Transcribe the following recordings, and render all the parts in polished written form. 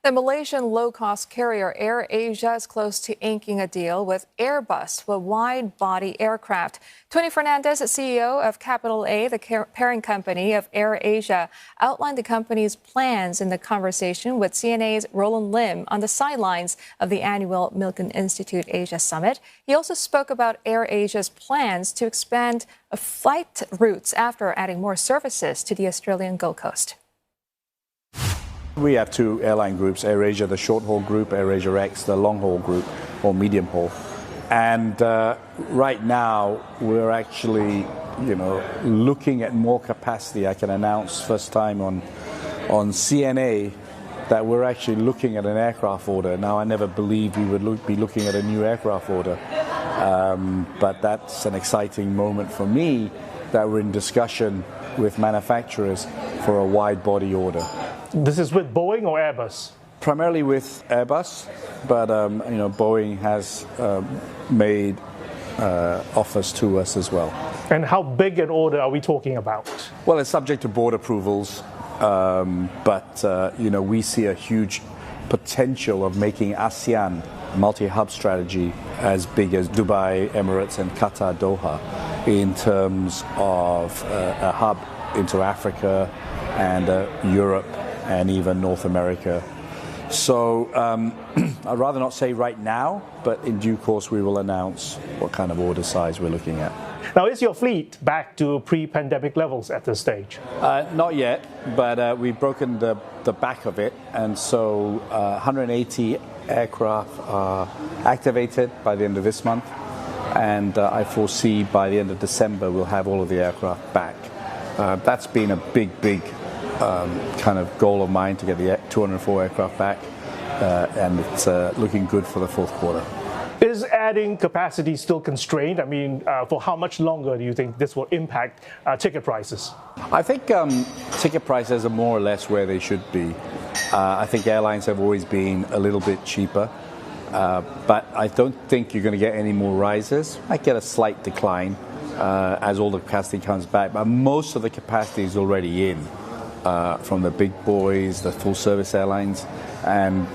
The Malaysian low-cost carrier AirAsia is close to inking a deal with Airbus for wide-body aircraft. Tony Fernandez, CEO of Capital A, the parent company of AirAsia, outlined the company's plans in the conversation with CNA's Roland Lim on the sidelines of the annual Milken Institute Asia Summit. He also spoke about AirAsia's plans to expand flight routes after adding more services to the Australian Gold Coast. We have two airline groups, AirAsia, the short-haul group, AirAsia X, the long-haul group, or medium-haul. And right now, we're actually, looking at more capacity. I can announce first time on CNA that we're actually looking at an aircraft order. Now, I never believed we would be looking at a new aircraft order. But that's an exciting moment for me that we're in discussion with manufacturers for a wide-body order. This is with Boeing or Airbus? Primarily with Airbus, but Boeing has made offers to us as well. And how big an order are we talking about? Well, it's subject to board approvals, but we see a huge potential of making ASEAN multi-hub strategy as big as Dubai, Emirates, and Qatar, Doha, in terms of a hub into Africa and Europe and even North America. So I'd rather not say right now, but in due course we will announce what kind of order size we're looking at. Now, is your fleet back to pre-pandemic levels at this stage? Not yet, but we've broken the back of it, and so 180 aircraft are activated by the end of this month, and I foresee by the end of December we'll have all of the aircraft back. That's been a big kind of goal of mine, to get the 204 aircraft back, and it's looking good for the fourth quarter. Is adding capacity still constrained? I mean, for how much longer do you think this will impact ticket prices? I think ticket prices are more or less where they should be. I think airlines have always been a little bit cheaper, but I don't think you're going to get any more rises. I get a slight decline as all the capacity comes back, but most of the capacity is already in. From the big boys, the full-service airlines, and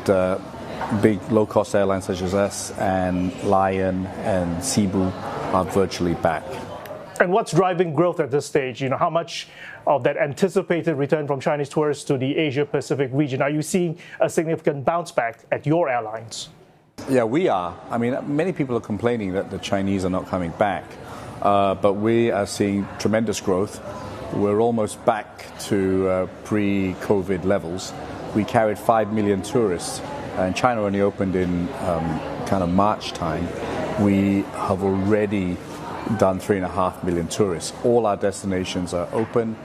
big low-cost airlines such as us and Lion and Cebu are virtually back. And what's driving growth at this stage? How much of that anticipated return from Chinese tourists to the Asia-Pacific region are you seeing a significant bounce back at your airlines? Yeah, we are. I mean, many people are complaining that the Chinese are not coming back, but we are seeing tremendous growth. We're almost back to pre-COVID levels. We carried 5 million tourists, and China only opened in kind of March time. We have already done 3.5 million tourists. All our destinations are open,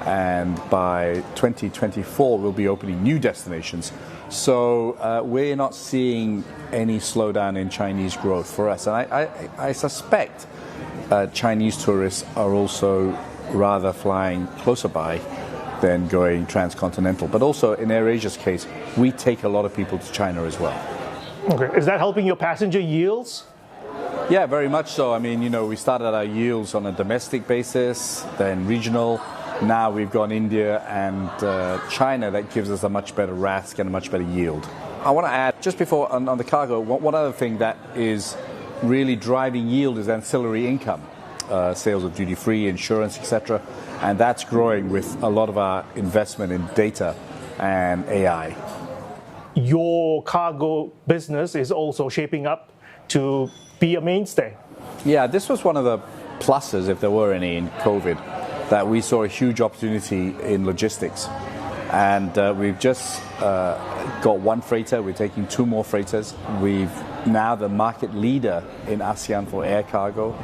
and by 2024 we'll be opening new destinations. So we're not seeing any slowdown in Chinese growth for us. And I suspect Chinese tourists are also rather flying closer by than going transcontinental. But also in AirAsia's case, we take a lot of people to China as well. Okay. Is that helping your passenger yields? Yeah, very much so. I mean, we started our yields on a domestic basis, then regional. Now we've got India and China. That gives us a much better RASK and a much better yield. I want to add, just before on the cargo, one other thing that is really driving yield is ancillary income. Sales of duty-free, insurance, etc. And that's growing with a lot of our investment in data and AI. Your cargo business is also shaping up to be a mainstay. Yeah, this was one of the pluses, if there were any, in COVID, that we saw a huge opportunity in logistics. And we've just got one freighter. We're taking 2 more freighters. We've now the market leader in ASEAN for air cargo.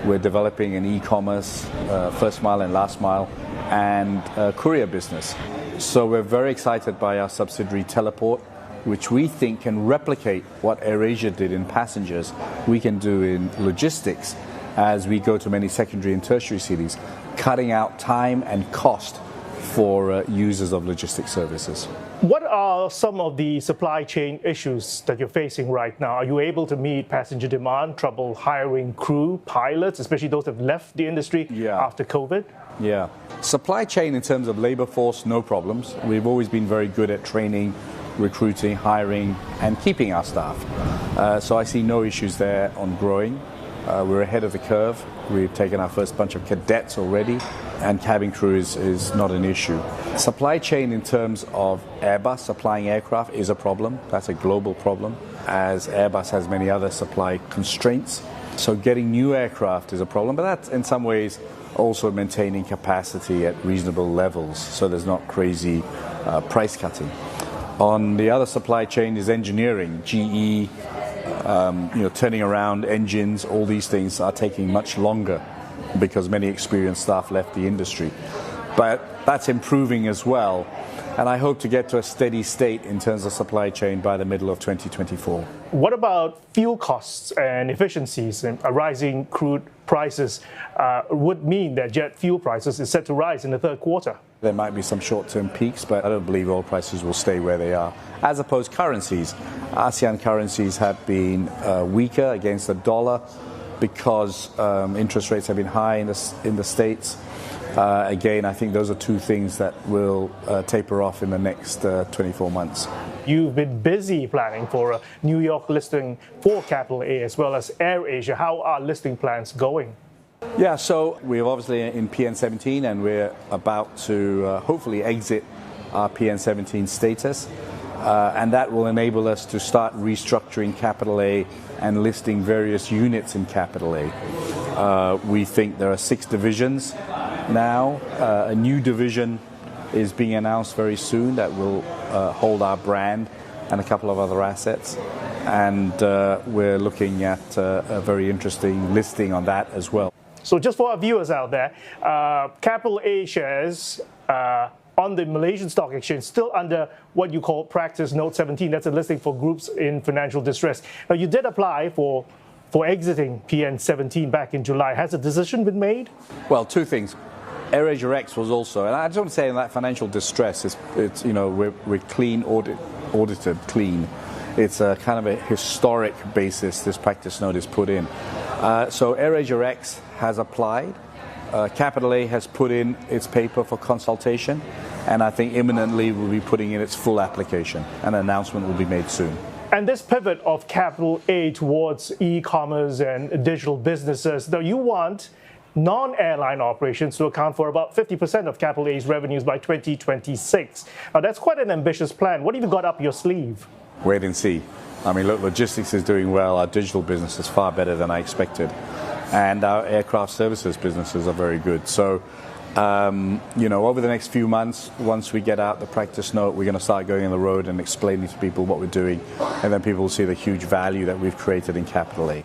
We're developing an e-commerce, first mile and last mile, and courier business. So we're very excited by our subsidiary Teleport, which we think can replicate what AirAsia did in passengers, we can do in logistics as we go to many secondary and tertiary cities, cutting out time and cost for users of logistics services. What are some of the supply chain issues that you're facing right now? Are you able to meet passenger demand, trouble hiring crew, pilots, especially those that have left the industry after COVID? Yeah. Supply chain in terms of labor force, no problems. We've always been very good at training recruiting, hiring, and keeping our staff. So I see no issues there on growing. We're ahead of the curve. We've taken our first bunch of cadets already, and cabin crew is not an issue. Supply chain in terms of Airbus supplying aircraft is a problem. That's a global problem, as Airbus has many other supply constraints. So getting new aircraft is a problem, but that's in some ways also maintaining capacity at reasonable levels, so there's not crazy price cutting. On the other supply chain is engineering. GE, turning around engines, all these things are taking much longer because many experienced staff left the industry. But that's improving as well, and I hope to get to a steady state in terms of supply chain by the middle of 2024. What about fuel costs and efficiencies? And rising crude prices would mean that jet fuel prices is set to rise in the third quarter. There might be some short-term peaks, but I don't believe oil prices will stay where they are. As opposed currencies, ASEAN currencies have been weaker against the dollar because interest rates have been high in the States. Again, I think those are two things that will taper off in the next 24 months. You've been busy planning for a New York listing for Capital A as well as AirAsia. How are listing plans going? Yeah, so we're obviously in PN17 and we're about to hopefully exit our PN17 status. And that will enable us to start restructuring Capital A and listing various units in Capital A. We think there are 6 divisions now. A new division is being announced very soon that will hold our brand and a couple of other assets. And we're looking at a very interesting listing on that as well. So just for our viewers out there, Capital A shares on the Malaysian Stock Exchange still under what you call Practice Note 17. That's a listing for groups in financial distress. Now, you did apply for exiting PN17 back in July. Has a decision been made? Well, 2 things. AirAsia X was also, and I just want to say in that financial distress, it's we're clean, audited clean. It's a kind of a historic basis this practice note is put in. So AirAsia X has applied. Capital A has put in its paper for consultation, and I think imminently we'll be putting in its full application. An announcement will be made soon. And this pivot of Capital A towards e-commerce and digital businesses, though you want non-airline operations to account for about 50% of Capital A's revenues by 2026. Now, that's quite an ambitious plan. What have you got up your sleeve? Wait and see. I mean, look, logistics is doing well. Our digital business is far better than I expected. And our aircraft services businesses are very good. So, over the next few months, once we get out the practice note, we're going to start going on the road and explaining to people what we're doing. And then people will see the huge value that we've created in Capital A.